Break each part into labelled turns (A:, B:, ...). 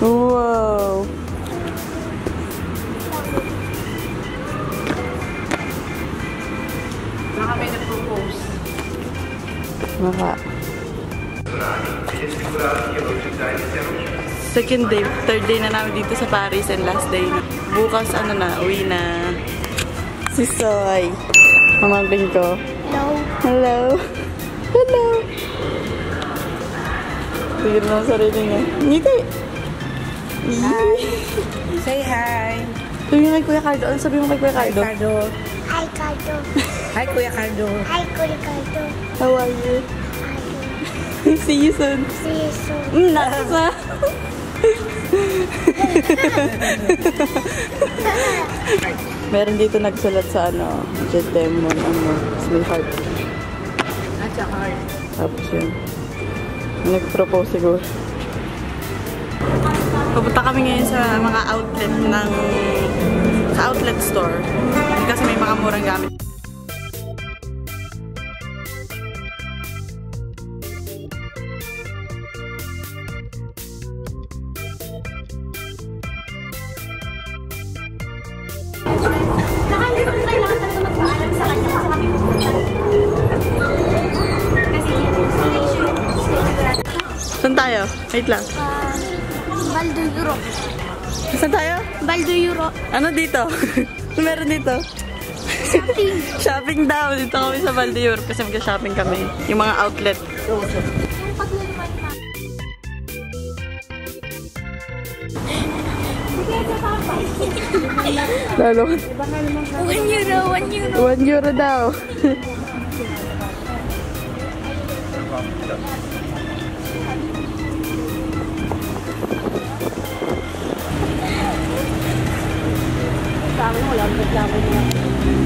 A: Wow!
B: Baka may nag-propose.
A: Baka. Second day, third day na namin dito sa Paris and last day na. Bukas ano na, uwi na. Si Soy. Pamangkin ko.
C: Hello.
A: Hello. Hello. Tigil mo ang sarili niya. Ngiti.
B: Hi. Say hi.
A: Sabi mo kay Kuya Cardo. Ano sabi mo kay Kuya Cardo?
B: Cardo.
C: Hi, Cardo.
B: Hi, Kuya Cardo.
C: Hi, Kuya Cardo.
A: How are you? See you soon.
C: See you soon.
A: Nasa. Meron dito nagsulat sa ano, Jet Demon, ano, sweetheart.
B: At saka heart.
A: Tapos yun. Nag-propose siguro. Pupunta kami ngayon sa mga outlet ng sa outlet store kasi may mga murang gamit. Saan tayo? Wait lang.
C: Baldo Euro.
A: Saan tayo?
C: Baldo Euro.
A: Ano dito? Meron dito?
C: Shopping.
A: Shopping daw. Dito kami sa Balde Europe kasi mag-shopping kami. Yung mga outlet. Lalo.
C: 1 euro, 1 euro.
A: 1 euro daw.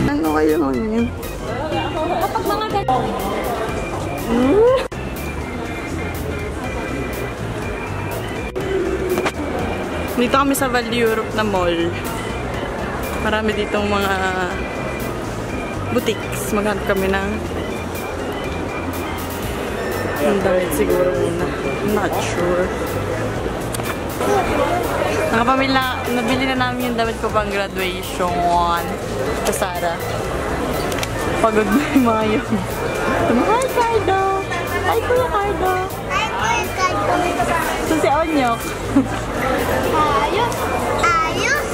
A: Ano kayo yun?
C: Kapag mga ganun.
A: Dito kami sa Balde Europe na mall. Marami ditong mga boutiques. Maghanap kami ng damit siguro muna. I'm not sure. Nabili na namin yung damit ko pang graduation sa Zara. Pagod na yung mga yun. Hi, Cardo! Hi, Kuya Cardo!
C: Hi, Kuya Cardo.
A: So si Onyok.
C: Ayos. Ayos.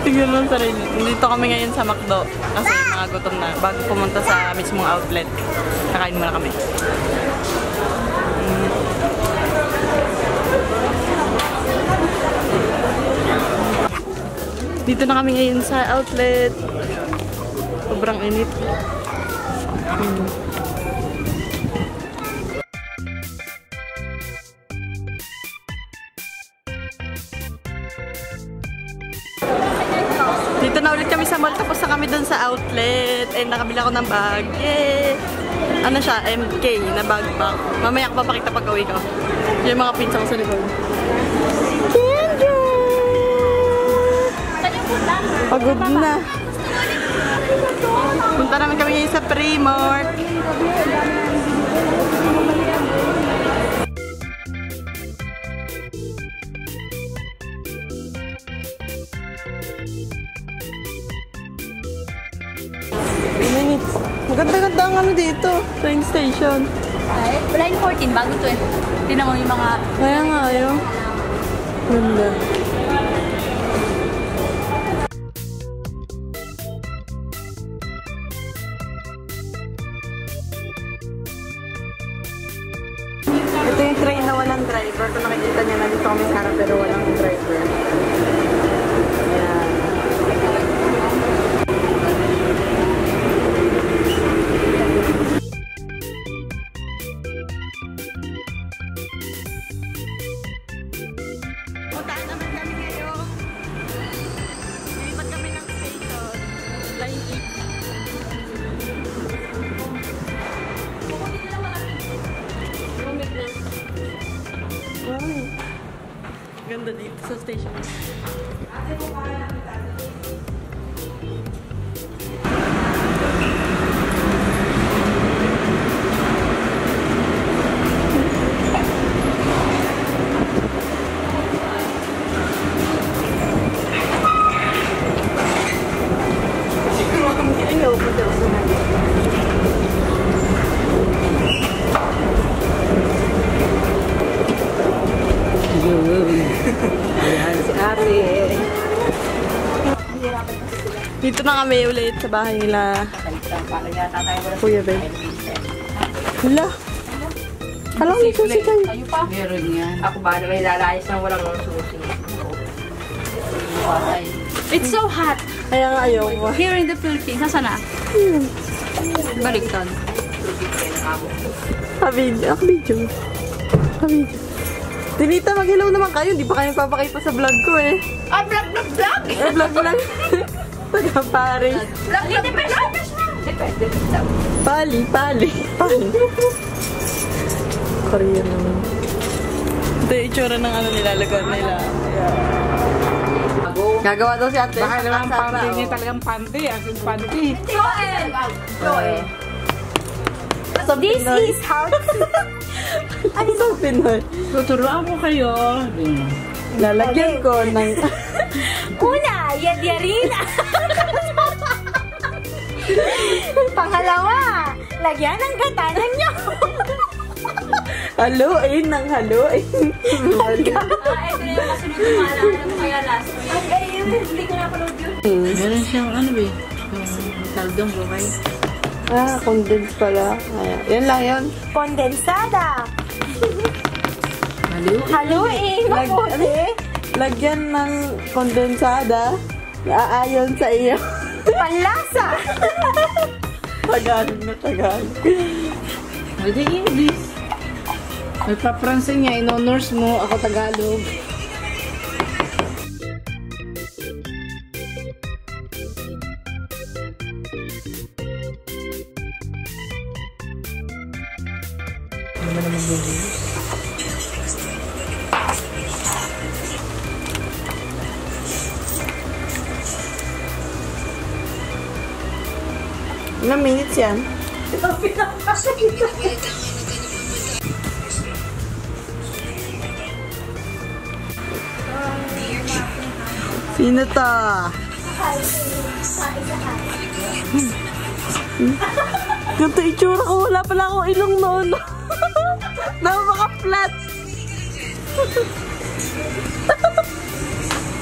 A: Tignan mo ang sarili. Dito kami ngayon sa McDo. Kasi mga gutom na. Bago pumunta sa mismong outlet. Kakain muna kami. Dito na kami ngayon sa outlet. Sobrang init. Dito na ulit kami sa mall. Tapos na kami dun sa outlet. And nakabila ko ng bag. Yay! Ano siya? MK na bag. Mamaya ko papakita pag uwi ko. Yung mga pinsa ko sa likod. Pagod na. Punta naman kami ngayon sa Primark. Minutes. Maganda-ganda ang ano dito. Train station.
C: Line 14, bago to eh. Tinan mo yung mga...
A: Kaya nga yun. Ganda. Ito yung train na walang driver. Kung nakikita niya, nandito kami sa harap pero walang driver. Ayan. Puntaan naman kami ngayon. Nilipat kami ng station. Line 8. Ganda dito sa station.
B: Ayan si ate.
A: Dito na kami ulit sa bahay nila. Kuya Ben. Hala. Alam mo susi kayo.
C: Kayo pa?
B: Meron yan. Ako ba na may lalayas na walang susi.
C: It's so hot.
A: Kaya nga ayaw ko.
C: Here in the Philippines, nasa na? Baliktad.
A: Kabidyo. Kabidyo. Tinita, mag-hello naman kayo. Hindi pa kayo papakita sa vlog ko eh.
C: Ah, vlog!
A: Vlog. Pagka-Paris. Pali. Korean naman. Ito yung itsura ng ano nilalagyan nila. Gagawa daw si ate.
B: Baka naman panty niya talagang panty. Aking panty.
C: Joel!
A: So, this is how to... Ano sa Pinoy?
B: Tuturuan ko kayo.
A: Lalagyan ko ng...
C: Una, yadyarin! Pangalawa, lagyan ng katanan nyo!
A: Haluin ng haluin.
C: Ito na yung kasunod na maalala mo kaya last week. Ay, hindi ko napanood yun.
B: Meron siyang ano ba? Taldong bukay.
A: Condensed pala. Ayan. Yan lang yun.
C: Kondensada! Haluin! Mabuti!
A: Lagyan ng kondensada. Aayon sa iyo.
C: Panlasa!
A: Tagalog na Tagalog.
B: Pwede English. May pa-Pransin niya. Ino-nurse mo. Ako Tagalog. Ano naman mag-English?
A: Ilang minutes yan? Sino to? Ganito itsura ko. Wala pala akong ilong noon. Napaka-flat.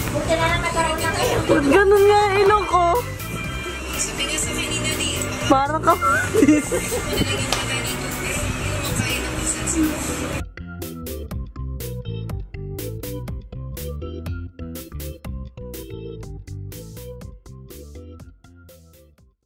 C: Buti na lang nagkaroon na kayo.
A: Ganun nga ang ilong ko. Parang ka.